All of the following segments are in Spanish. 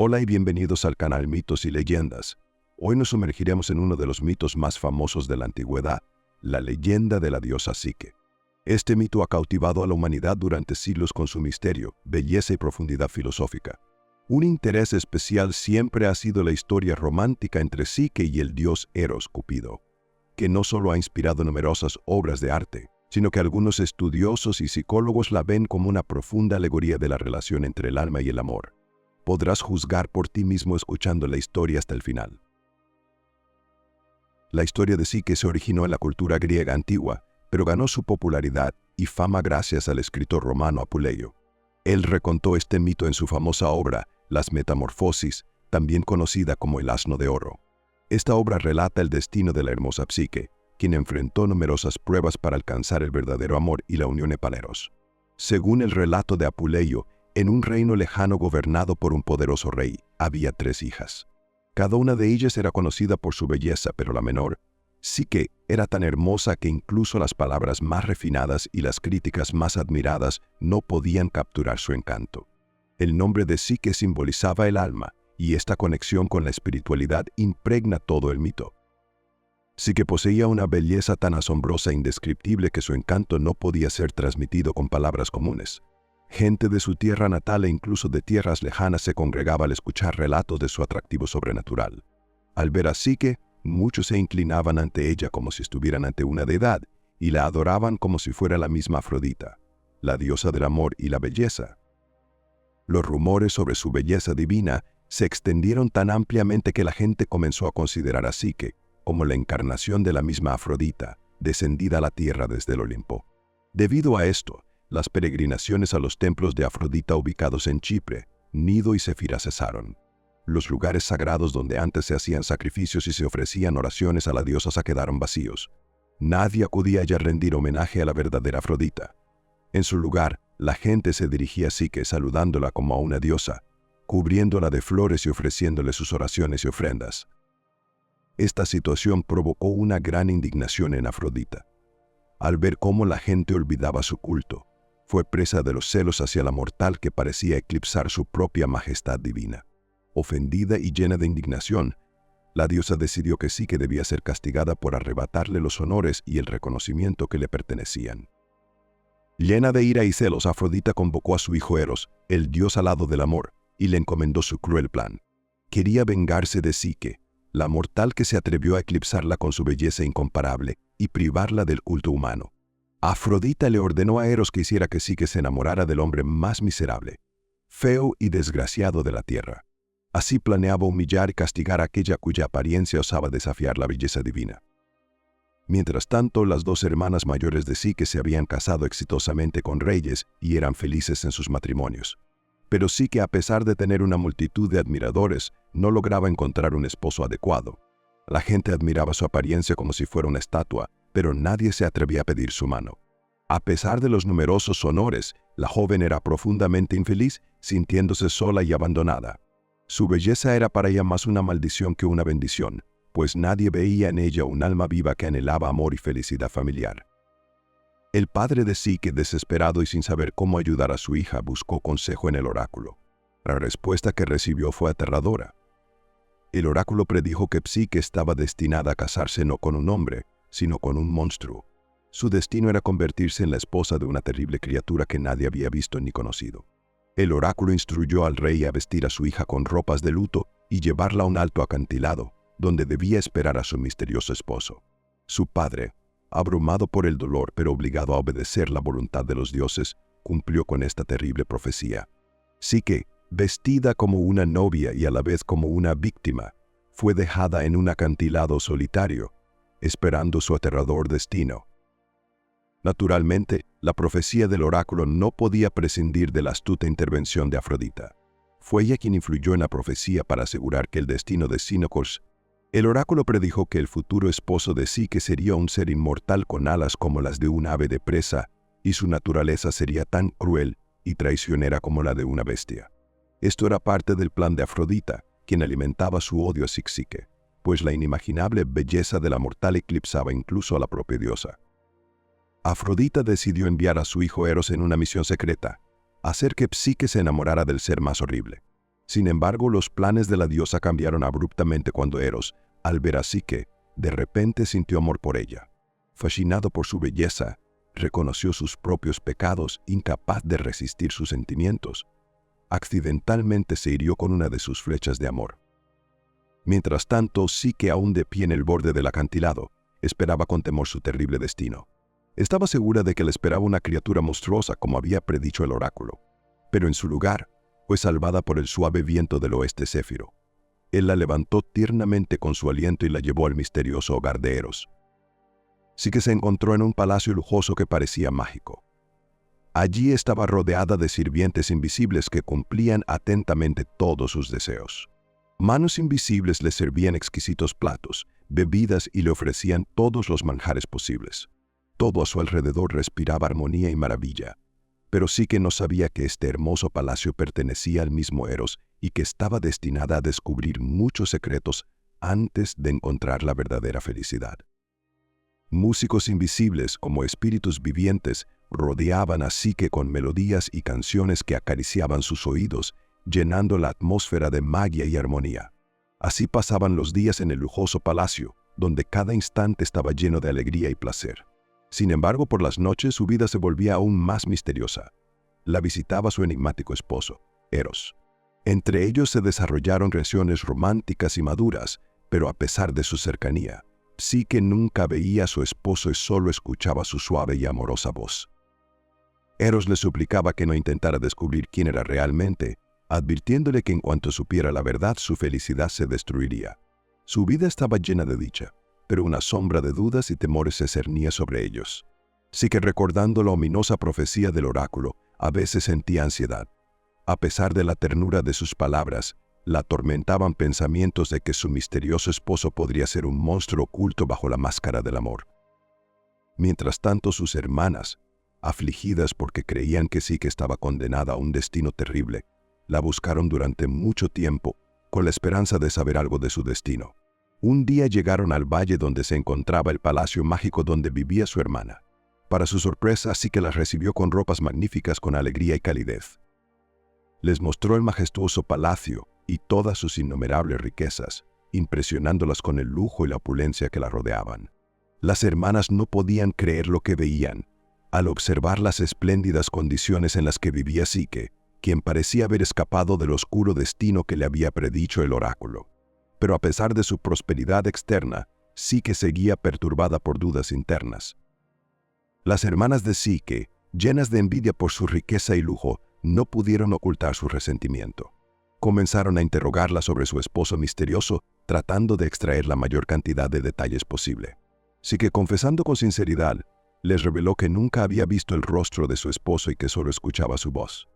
Hola y bienvenidos al canal Mitos y Leyendas. Hoy nos sumergiremos en uno de los mitos más famosos de la antigüedad, la leyenda de la diosa Psique. Este mito ha cautivado a la humanidad durante siglos con su misterio, belleza y profundidad filosófica. Un interés especial siempre ha sido la historia romántica entre Psique y el dios Eros Cupido, que no solo ha inspirado numerosas obras de arte, sino que algunos estudiosos y psicólogos la ven como una profunda alegoría de la relación entre el alma y el amor. Podrás juzgar por ti mismo escuchando la historia hasta el final. La historia de Psique se originó en la cultura griega antigua, pero ganó su popularidad y fama gracias al escritor romano Apuleyo. Él recontó este mito en su famosa obra, Las Metamorfosis, también conocida como El Asno de Oro. Esta obra relata el destino de la hermosa Psique, quien enfrentó numerosas pruebas para alcanzar el verdadero amor y la unión Eros. Según el relato de Apuleyo, en un reino lejano gobernado por un poderoso rey, había 3 hijas. Cada una de ellas era conocida por su belleza, pero la menor, Psique, era tan hermosa que incluso las palabras más refinadas y las críticas más admiradas no podían capturar su encanto. El nombre de Psique simbolizaba el alma, y esta conexión con la espiritualidad impregna todo el mito. Psique poseía una belleza tan asombrosa e indescriptible que su encanto no podía ser transmitido con palabras comunes. Gente de su tierra natal e incluso de tierras lejanas se congregaba al escuchar relatos de su atractivo sobrenatural. Al ver a Psique, muchos se inclinaban ante ella como si estuvieran ante una deidad y la adoraban como si fuera la misma Afrodita, la diosa del amor y la belleza. Los rumores sobre su belleza divina se extendieron tan ampliamente que la gente comenzó a considerar a Psique como la encarnación de la misma Afrodita, descendida a la tierra desde el Olimpo. Debido a esto, las peregrinaciones a los templos de Afrodita ubicados en Chipre, Nido y Cefira cesaron. Los lugares sagrados donde antes se hacían sacrificios y se ofrecían oraciones a la diosa quedaron vacíos. Nadie acudía ya a rendir homenaje a la verdadera Afrodita. En su lugar, la gente se dirigía a Psique saludándola como a una diosa, cubriéndola de flores y ofreciéndole sus oraciones y ofrendas. Esta situación provocó una gran indignación en Afrodita. Al ver cómo la gente olvidaba su culto, fue presa de los celos hacia la mortal que parecía eclipsar su propia majestad divina. Ofendida y llena de indignación, la diosa decidió que Psique debía ser castigada por arrebatarle los honores y el reconocimiento que le pertenecían. Llena de ira y celos, Afrodita convocó a su hijo Eros, el dios alado del amor, y le encomendó su cruel plan. Quería vengarse de Psique, la mortal que se atrevió a eclipsarla con su belleza incomparable y privarla del culto humano. Afrodita le ordenó a Eros que hiciera que Psique se enamorara del hombre más miserable, feo y desgraciado de la tierra. Así planeaba humillar y castigar a aquella cuya apariencia osaba desafiar la belleza divina. Mientras tanto, las 2 hermanas mayores de Psique se habían casado exitosamente con reyes y eran felices en sus matrimonios. Pero Psique, a pesar de tener una multitud de admiradores, no lograba encontrar un esposo adecuado. La gente admiraba su apariencia como si fuera una estatua, pero nadie se atrevía a pedir su mano. A pesar de los numerosos honores, la joven era profundamente infeliz, sintiéndose sola y abandonada. Su belleza era para ella más una maldición que una bendición, pues nadie veía en ella un alma viva que anhelaba amor y felicidad familiar. El padre de Psique, desesperado y sin saber cómo ayudar a su hija, buscó consejo en el oráculo. La respuesta que recibió fue aterradora. El oráculo predijo que Psique estaba destinada a casarse no con un hombre, sino con un monstruo. Su destino era convertirse en la esposa de una terrible criatura que nadie había visto ni conocido. El oráculo instruyó al rey a vestir a su hija con ropas de luto y llevarla a un alto acantilado, donde debía esperar a su misterioso esposo. Su padre, abrumado por el dolor pero obligado a obedecer la voluntad de los dioses, cumplió con esta terrible profecía. Psique, vestida como una novia y a la vez como una víctima, fue dejada en un acantilado solitario, esperando su aterrador destino. Naturalmente, la profecía del oráculo no podía prescindir de la astuta intervención de Afrodita. Fue ella quien influyó en la profecía para asegurar que el destino de Sínocos. El oráculo predijo que el futuro esposo de Psique sería un ser inmortal con alas como las de un ave de presa, y su naturaleza sería tan cruel y traicionera como la de una bestia. Esto era parte del plan de Afrodita, quien alimentaba su odio hacia Psique, pues la inimaginable belleza de la mortal eclipsaba incluso a la propia diosa. Afrodita decidió enviar a su hijo Eros en una misión secreta, hacer que Psique se enamorara del ser más horrible. Sin embargo, los planes de la diosa cambiaron abruptamente cuando Eros, al ver a Psique, de repente sintió amor por ella. Fascinado por su belleza, reconoció sus propios pecados, incapaz de resistir sus sentimientos. Accidentalmente se hirió con una de sus flechas de amor. Mientras tanto, Psique, aún de pie en el borde del acantilado, esperaba con temor su terrible destino. Estaba segura de que le esperaba una criatura monstruosa como había predicho el oráculo, pero en su lugar fue salvada por el suave viento del oeste Céfiro. Él la levantó tiernamente con su aliento y la llevó al misterioso hogar de Eros. Psique se encontró en un palacio lujoso que parecía mágico. Allí estaba rodeada de sirvientes invisibles que cumplían atentamente todos sus deseos. Manos invisibles le servían exquisitos platos, bebidas y le ofrecían todos los manjares posibles. Todo a su alrededor respiraba armonía y maravilla. Pero Psique no sabía que este hermoso palacio pertenecía al mismo Eros y que estaba destinada a descubrir muchos secretos antes de encontrar la verdadera felicidad. Músicos invisibles, como espíritus vivientes, rodeaban a Psique con melodías y canciones que acariciaban sus oídos, llenando la atmósfera de magia y armonía. Así pasaban los días en el lujoso palacio, donde cada instante estaba lleno de alegría y placer. Sin embargo, por las noches su vida se volvía aún más misteriosa. La visitaba su enigmático esposo, Eros. Entre ellos se desarrollaron relaciones románticas y maduras, pero a pesar de su cercanía, Psique nunca veía a su esposo y solo escuchaba su suave y amorosa voz. Eros le suplicaba que no intentara descubrir quién era realmente, advirtiéndole que en cuanto supiera la verdad su felicidad se destruiría. Su vida estaba llena de dicha, pero una sombra de dudas y temores se cernía sobre ellos. Psique, recordando la ominosa profecía del oráculo, a veces sentía ansiedad. A pesar de la ternura de sus palabras, la atormentaban pensamientos de que su misterioso esposo podría ser un monstruo oculto bajo la máscara del amor. Mientras tanto, sus hermanas, afligidas porque creían que Psique estaba condenada a un destino terrible, la buscaron durante mucho tiempo con la esperanza de saber algo de su destino. Un día llegaron al valle donde se encontraba el palacio mágico donde vivía su hermana. Para su sorpresa, Psique las recibió con ropas magníficas con alegría y calidez. Les mostró el majestuoso palacio y todas sus innumerables riquezas, impresionándolas con el lujo y la opulencia que la rodeaban. Las hermanas no podían creer lo que veían al observar las espléndidas condiciones en las que vivía Psique, quien parecía haber escapado del oscuro destino que le había predicho el oráculo. Pero a pesar de su prosperidad externa, Psique seguía perturbada por dudas internas. Las hermanas de Psique, llenas de envidia por su riqueza y lujo, no pudieron ocultar su resentimiento. Comenzaron a interrogarla sobre su esposo misterioso, tratando de extraer la mayor cantidad de detalles posible. Psique, confesando con sinceridad, les reveló que nunca había visto el rostro de su esposo y que solo escuchaba su voz.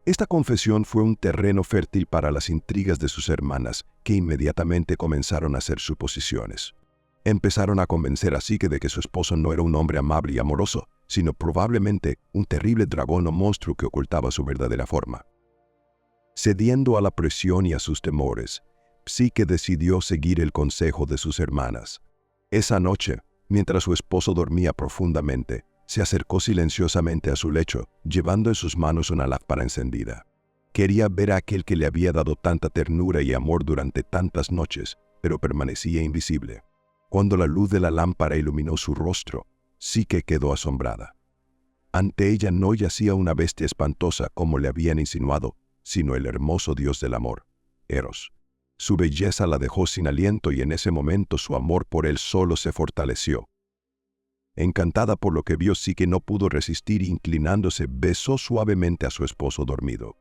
Esta confesión fue un terreno fértil para las intrigas de sus hermanas, que inmediatamente comenzaron a hacer suposiciones. Empezaron a convencer a Psique de que su esposo no era un hombre amable y amoroso, sino probablemente un terrible dragón o monstruo que ocultaba su verdadera forma. Cediendo a la presión y a sus temores, Psique decidió seguir el consejo de sus hermanas. Esa noche, mientras su esposo dormía profundamente, se acercó silenciosamente a su lecho, llevando en sus manos una lámpara encendida. Quería ver a aquel que le había dado tanta ternura y amor durante tantas noches, pero permanecía invisible. Cuando la luz de la lámpara iluminó su rostro, Psique quedó asombrada. Ante ella no yacía una bestia espantosa como le habían insinuado, sino el hermoso dios del amor, Eros. Su belleza la dejó sin aliento y en ese momento su amor por él solo se fortaleció. Encantada por lo que vio, Psique no pudo resistir y inclinándose besó suavemente a su esposo dormido.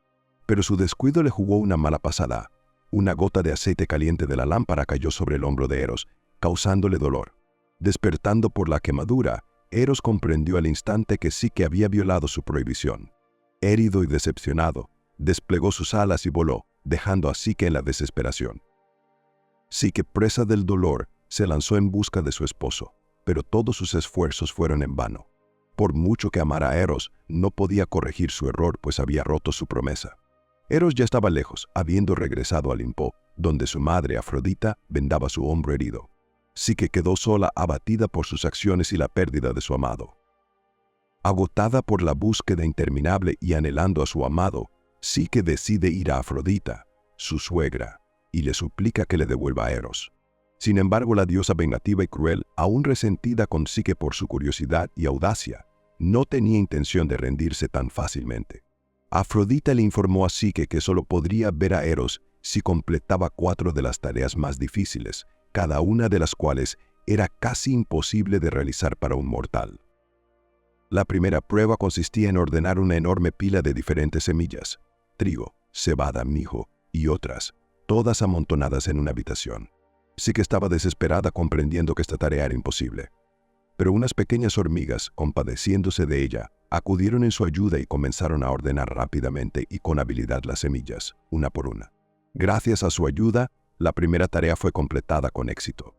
Pero su descuido le jugó una mala pasada. Una gota de aceite caliente de la lámpara cayó sobre el hombro de Eros, causándole dolor. Despertando por la quemadura, Eros comprendió al instante que Psique había violado su prohibición. Herido y decepcionado, desplegó sus alas y voló, dejando a Psique en la desesperación. Psique, presa del dolor, se lanzó en busca de su esposo, pero todos sus esfuerzos fueron en vano. Por mucho que amara a Eros, no podía corregir su error, pues había roto su promesa. Eros ya estaba lejos, habiendo regresado a Olimpo, donde su madre, Afrodita, vendaba su hombro herido. Psique quedó sola, abatida por sus acciones y la pérdida de su amado. Agotada por la búsqueda interminable y anhelando a su amado, Psique decide ir a Afrodita, su suegra, y le suplica que le devuelva a Eros. Sin embargo, la diosa vengativa y cruel, aún resentida con Psique por su curiosidad y audacia, no tenía intención de rendirse tan fácilmente. Afrodita le informó a Psique que solo podría ver a Eros si completaba 4 de las tareas más difíciles, cada una de las cuales era casi imposible de realizar para un mortal. La primera prueba consistía en ordenar una enorme pila de diferentes semillas, trigo, cebada, mijo y otras, todas amontonadas en una habitación. Psique estaba desesperada comprendiendo que esta tarea era imposible. Pero unas pequeñas hormigas, compadeciéndose de ella, acudieron en su ayuda y comenzaron a ordenar rápidamente y con habilidad las semillas, una por una. Gracias a su ayuda, la primera tarea fue completada con éxito.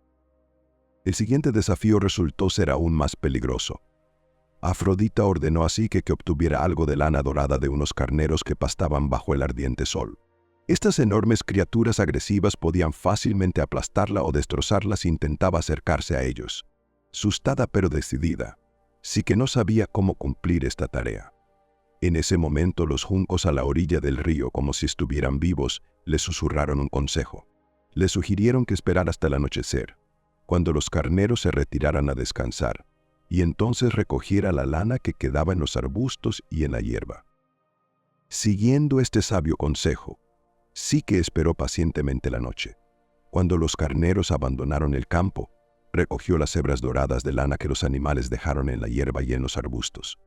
El siguiente desafío resultó ser aún más peligroso. Afrodita ordenó a Psique que obtuviera algo de lana dorada de unos carneros que pastaban bajo el ardiente sol. Estas enormes criaturas agresivas podían fácilmente aplastarla o destrozarla si intentaba acercarse a ellos. Asustada pero decidida, Psique no sabía cómo cumplir esta tarea. En ese momento los juncos a la orilla del río, como si estuvieran vivos, le susurraron un consejo. Le sugirieron que esperara hasta el anochecer, cuando los carneros se retiraran a descansar, y entonces recogiera la lana que quedaba en los arbustos y en la hierba. Siguiendo este sabio consejo, Psique esperó pacientemente la noche. Cuando los carneros abandonaron el campo, recogió las hebras doradas de lana que los animales dejaron en la hierba y en los arbustos.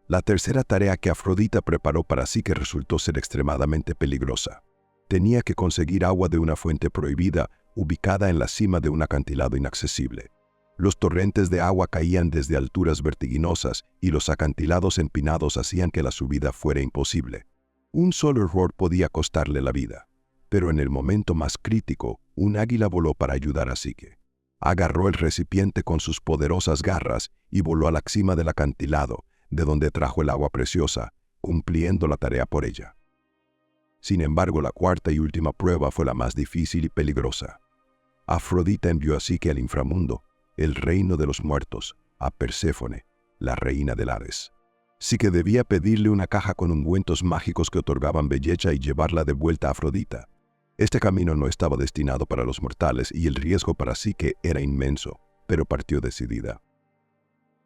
La tercera tarea que Afrodita preparó para Psique resultó ser extremadamente peligrosa. Tenía que conseguir agua de una fuente prohibida ubicada en la cima de un acantilado inaccesible. Los torrentes de agua caían desde alturas vertiginosas y los acantilados empinados hacían que la subida fuera imposible. Un solo error podía costarle la vida. Pero en el momento más crítico, un águila voló para ayudar a Psique. Agarró el recipiente con sus poderosas garras y voló a la cima del acantilado, de donde trajo el agua preciosa, cumpliendo la tarea por ella. Sin embargo, la cuarta y última prueba fue la más difícil y peligrosa. Afrodita envió a Psique al inframundo, el reino de los muertos, a Perséfone, la reina del Hades. Psique debía pedirle una caja con ungüentos mágicos que otorgaban belleza y llevarla de vuelta a Afrodita. Este camino no estaba destinado para los mortales y el riesgo para Psique era inmenso, pero partió decidida.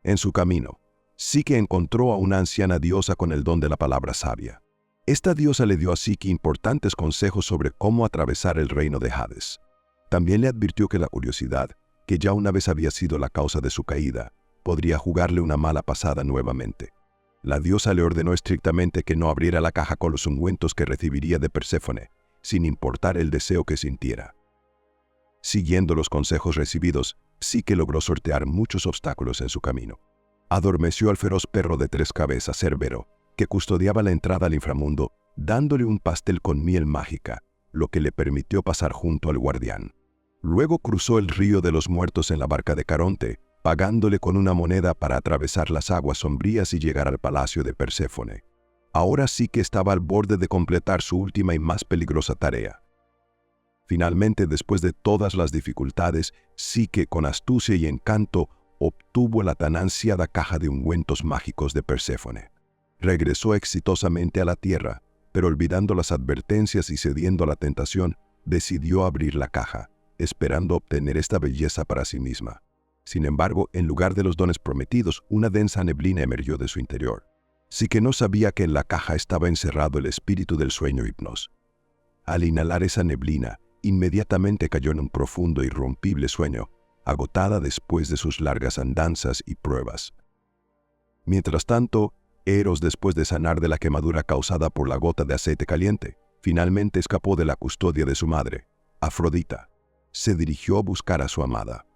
En su camino, Psique encontró a una anciana diosa con el don de la palabra sabia. Esta diosa le dio a Psique importantes consejos sobre cómo atravesar el reino de Hades. También le advirtió que la curiosidad, que ya una vez había sido la causa de su caída, podría jugarle una mala pasada nuevamente. La diosa le ordenó estrictamente que no abriera la caja con los ungüentos que recibiría de Perséfone, sin importar el deseo que sintiera. Siguiendo los consejos recibidos, Psique logró sortear muchos obstáculos en su camino. Adormeció al feroz perro de 3 cabezas, Cerbero, que custodiaba la entrada al inframundo, dándole un pastel con miel mágica, lo que le permitió pasar junto al guardián. Luego cruzó el río de los muertos en la barca de Caronte, pagándole con una moneda para atravesar las aguas sombrías y llegar al palacio de Perséfone. Ahora sí que estaba al borde de completar su última y más peligrosa tarea. Finalmente, después de todas las dificultades, Psique, con astucia y encanto, obtuvo la tan ansiada caja de ungüentos mágicos de Perséfone. Regresó exitosamente a la tierra, pero olvidando las advertencias y cediendo a la tentación, decidió abrir la caja, esperando obtener esta belleza para sí misma. Sin embargo, en lugar de los dones prometidos, una densa neblina emergió de su interior. Psique no sabía que en la caja estaba encerrado el espíritu del sueño Hipnos. Al inhalar esa neblina, inmediatamente cayó en un profundo e irrompible sueño, agotada después de sus largas andanzas y pruebas. Mientras tanto, Eros, después de sanar de la quemadura causada por la gota de aceite caliente, finalmente escapó de la custodia de su madre, Afrodita. Se dirigió a buscar a su amada.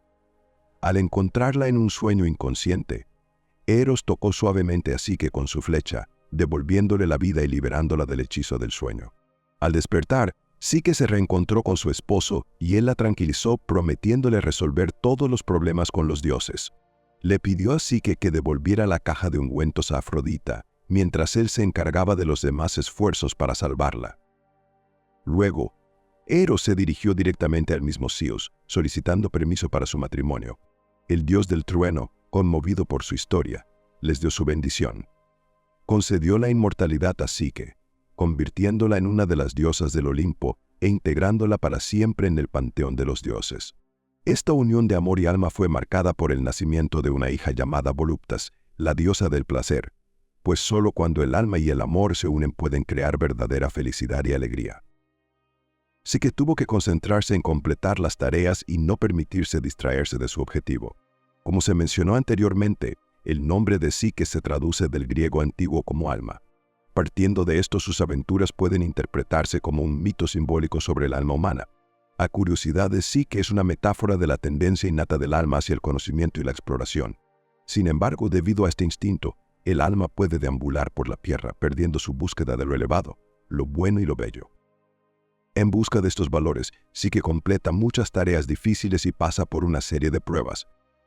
Al encontrarla en un sueño inconsciente, Eros tocó suavemente a Psique con su flecha, devolviéndole la vida y liberándola del hechizo del sueño. Al despertar, Psique se reencontró con su esposo y él la tranquilizó prometiéndole resolver todos los problemas con los dioses. Le pidió a Psique que devolviera la caja de ungüentos a Afrodita, mientras él se encargaba de los demás esfuerzos para salvarla. Luego, Eros se dirigió directamente al mismo Zeus, solicitando permiso para su matrimonio. El dios del trueno, conmovido por su historia, les dio su bendición. Concedió la inmortalidad a Psique, convirtiéndola en una de las diosas del Olimpo e integrándola para siempre en el panteón de los dioses. Esta unión de amor y alma fue marcada por el nacimiento de una hija llamada Voluptas, la diosa del placer, pues solo cuando el alma y el amor se unen pueden crear verdadera felicidad y alegría. Psique tuvo que concentrarse en completar las tareas y no permitirse distraerse de su objetivo. Como se mencionó anteriormente, el nombre de Psique se traduce del griego antiguo como alma. Partiendo de esto, sus aventuras pueden interpretarse como un mito simbólico sobre el alma humana. A curiosidad de Psique es una metáfora de la tendencia innata del alma hacia el conocimiento y la exploración. Sin embargo, debido a este instinto, el alma puede deambular por la tierra, perdiendo su búsqueda de lo elevado, lo bueno y lo bello. En busca de estos valores, Psique completa muchas tareas difíciles y pasa por una serie de pruebas.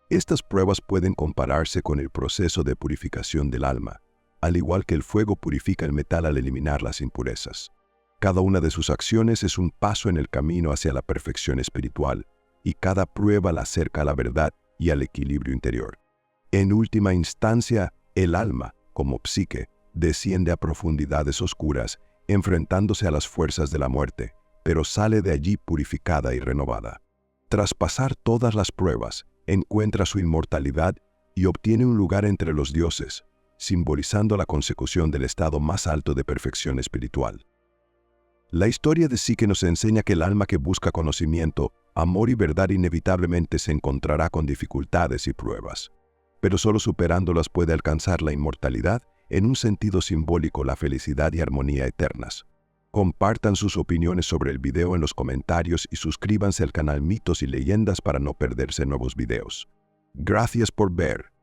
Estas pruebas pueden compararse con el proceso de purificación del alma, al igual que el fuego purifica el metal al eliminar las impurezas. Cada una de sus acciones es un paso en el camino hacia la perfección espiritual, y cada prueba la acerca a la verdad y al equilibrio interior. En última instancia, el alma, como Psique, desciende a profundidades oscuras, enfrentándose a las fuerzas de la muerte, pero sale de allí purificada y renovada. Tras pasar todas las pruebas, encuentra su inmortalidad y obtiene un lugar entre los dioses, simbolizando la consecución del estado más alto de perfección espiritual. La historia de Psique nos enseña que el alma que busca conocimiento, amor y verdad inevitablemente se encontrará con dificultades y pruebas, pero solo superándolas puede alcanzar la inmortalidad, en un sentido simbólico la felicidad y armonía eternas. Compartan sus opiniones sobre el video en los comentarios y suscríbanse al canal Mitos y Leyendas para no perderse nuevos videos. Gracias por ver.